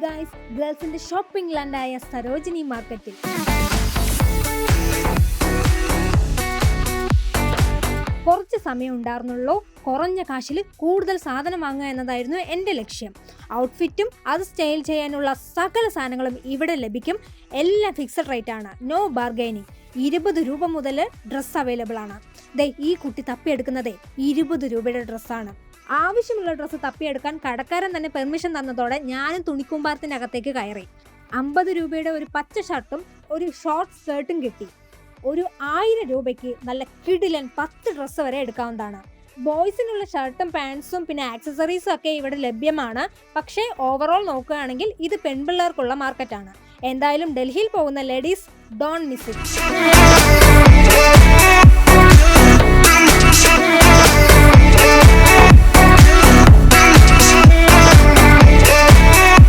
Guys, ഗേൾസിന്റെ shopping ലാൻഡായ Sarojini മാർക്കറ്റിൽ കുറച്ച് സമയം ഉണ്ടായിരുന്നുള്ളൂ. കുറഞ്ഞ കാശിൽ കൂടുതൽ സാധനം വാങ്ങുക എന്നതായിരുന്നു എൻ്റെ ലക്ഷ്യം. ഔട്ട്ഫിറ്റും അത് സ്റ്റൈൽ ചെയ്യാനുള്ള സകല സാധനങ്ങളും ഇവിടെ ലഭിക്കും. എല്ലാം ഫിക്സഡ് റേറ്റ് ആണ്, നോ ബാർഗൈനിങ്. 20 രൂപ മുതൽ ഡ്രസ്സ് അവൈലബിൾ ആണ്. ഈ കുട്ടി തപ്പിയെടുക്കുന്നതേ 20 രൂപയുടെ ഡ്രസ്സാണ്. ആവശ്യമുള്ള ഡ്രസ്സ് തപ്പിയെടുക്കാൻ കടക്കാരൻ തന്നെ പെർമിഷൻ തന്നതോടെ ഞാനും തുണിക്കൂമ്പാരത്തിൻ്റെ അകത്തേക്ക് കയറി. 50 രൂപയുടെ ഒരു പച്ച ഷർട്ടും ഒരു ഷോർട്ട് സ്കേർട്ടും കിട്ടി. ഒരു 1000 രൂപയ്ക്ക് നല്ല കിടിലൻ 10 ഡ്രസ്സ് വരെ എടുക്കാവുന്നതാണ്. ബോയ്സിനുള്ള ഷർട്ടും പാൻസും പിന്നെ ആക്സസറീസും ഒക്കെ ഇവിടെ ലഭ്യമാണ്. പക്ഷേ ഓവറോൾ നോക്കുകയാണെങ്കിൽ ഇത് പെൺപിള്ളേർക്കുള്ള മാർക്കറ്റാണ്. എന്തായാലും ഡൽഹിയിൽ പോകുന്ന ലേഡീസ്, ഡോണ്ട് മിസ് ഇറ്റ്.